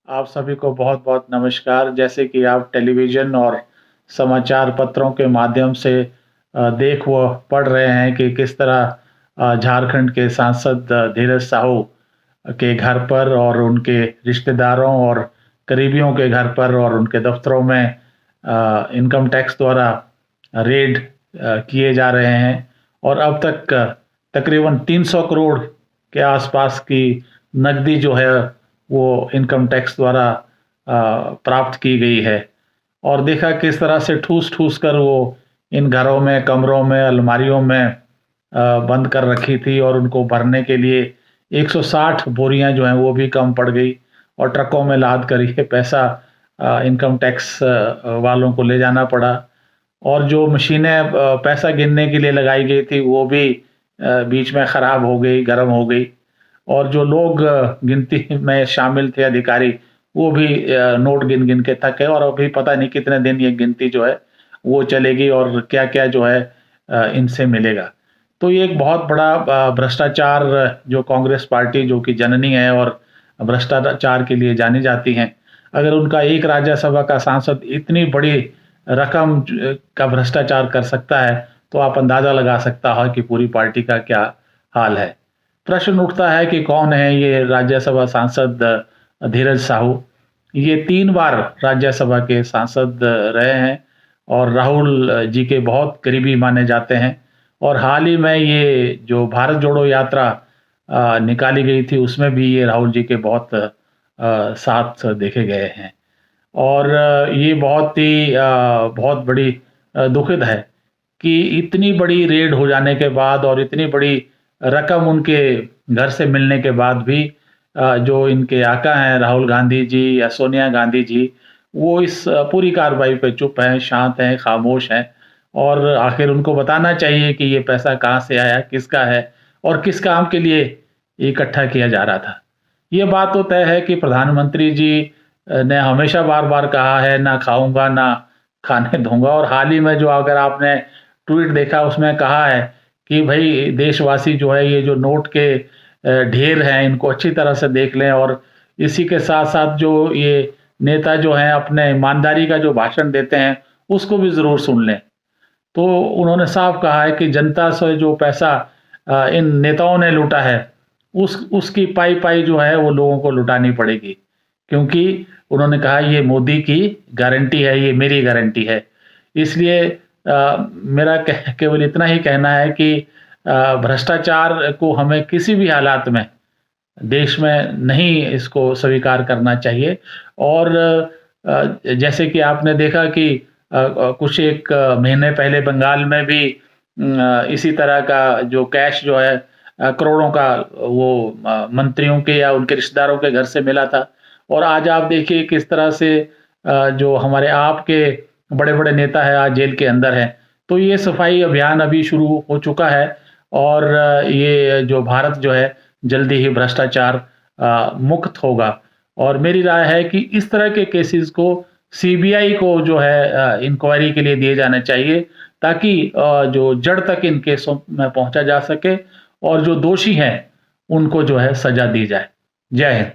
आप सभी को बहुत-बहुत नमस्कार। जैसे कि आप टेलीविज़न और समाचार पत्रों के माध्यम से देख व पढ़ रहे हैं कि किस तरह झारखंड के सांसद धीरज साहू के घर पर और उनके रिश्तेदारों और करीबियों के घर पर और उनके दफ्तरों में इनकम टैक्स द्वारा रेड किए जा रहे हैं और अब तक तकरीबन 300 करोड़ के आसपास की नकदी जो है वो इनकम टैक्स द्वारा प्राप्त की गई है। और देखा किस तरह से ठूस-ठूस कर वो इन घरों में, कमरों में, अलमारियों में बंद कर रखी थी और उनको भरने के लिए 160 बोरियां जो हैं वो भी कम पड़ गई और ट्रकों में लाद कर ये पैसा इनकम टैक्स वालों को ले जाना पड़ा। और जो मशीनें पैसा गिनने के लिए लगाई गई थी वो भी बीच में ख़राब हो गई, गर्म हो गई और जो लोग गिनती में शामिल थे अधिकारी वो भी नोट गिन-गिन के थके और अभी पता नहीं कितने दिन ये गिनती जो है वो चलेगी और क्या-क्या जो है इनसे मिलेगा। तो ये एक बहुत बड़ा भ्रष्टाचार जो कांग्रेस पार्टी जो कि जननी है और भ्रष्टाचार के लिए जानी जाती हैं, अगर उनका एक राज्यसभा का सांसद इतनी बड़ी रकम का भ्रष्टाचार कर सकता है, तो आप अंदाज़ा लगा सकता है कि पूरी पार्टी का क्या हाल है। प्रश्न उठता है कि कौन है ये राज्यसभा सांसद धीरज साहू? ये 3 बार राज्यसभा के सांसद रहे हैं और राहुल जी के बहुत करीबी माने जाते हैं और हाल ही में ये जो भारत जोड़ो यात्रा निकाली गई थी, उसमें भी ये राहुल जी के बहुत साथ देखे गए हैं। और ये बहुत बड़ी दुखद है कि इतनी बड़ी रेड हो जाने के बाद और इतनी बड़ी रकम उनके घर से मिलने के बाद भी जो इनके आका हैं राहुल गांधी जी या सोनिया गांधी जी, वो इस पूरी कार्रवाई पे चुप हैं, शांत हैं, खामोश हैं और आखिर उनको बताना चाहिए कि ये पैसा कहाँ से आया, किसका है और किस काम के लिए इकट्ठा किया जा रहा था। ये बात तो तय है कि प्रधानमंत्री जी ने हमेशा बार-बार कहा है ना खाऊँगा, ना खाने दूँगा और हाल ही में जो अगर आपने ट्वीट देखा उसमें कहा है कि भई देशवासी जो है ये जो नोट के ढेर हैं इनको अच्छी तरह से देख लें और इसी के साथ-साथ जो ये नेता जो हैं अपने ईमानदारी का जो भाषण देते हैं उसको भी ज़रूर सुन लें। तो उन्होंने साफ कहा है कि जनता से जो पैसा इन नेताओं ने लूटा है उसकी पाई-पाई जो है वो लोगों को लुटानी पड़ेगी। क्योंकि उन्होंने कहा ये मोदी की गारंटी है, ये मेरी गारंटी है। इसलिए मेरा केवल इतना ही कहना है कि भ्रष्टाचार को हमें किसी भी हालात में देश में नहीं इसको स्वीकार करना चाहिए और जैसे कि आपने देखा कि कुछ एक महीने पहले बंगाल में भी इसी तरह का जो कैश जो है करोड़ों का वो मंत्रियों के या उनके रिश्तेदारों के घर से मिला था और आज आप देखिए किस तरह से जो हमारे आप के बड़े-बड़े नेता हैं आज जेल के अंदर हैं। तो ये सफाई अभियान अभी शुरू हो चुका है और ये जो भारत जो है जल्दी ही भ्रष्टाचार मुक्त होगा और मेरी राय है कि इस तरह के केसेस को सीबीआई को जो है इंक्वायरी के लिए दिए जाने चाहिए ताकि जो जड़ तक इन केसों में पहुंचा जा सके और जो दोषी हैं उनको जो है सजा दी जाए। जय हिंद।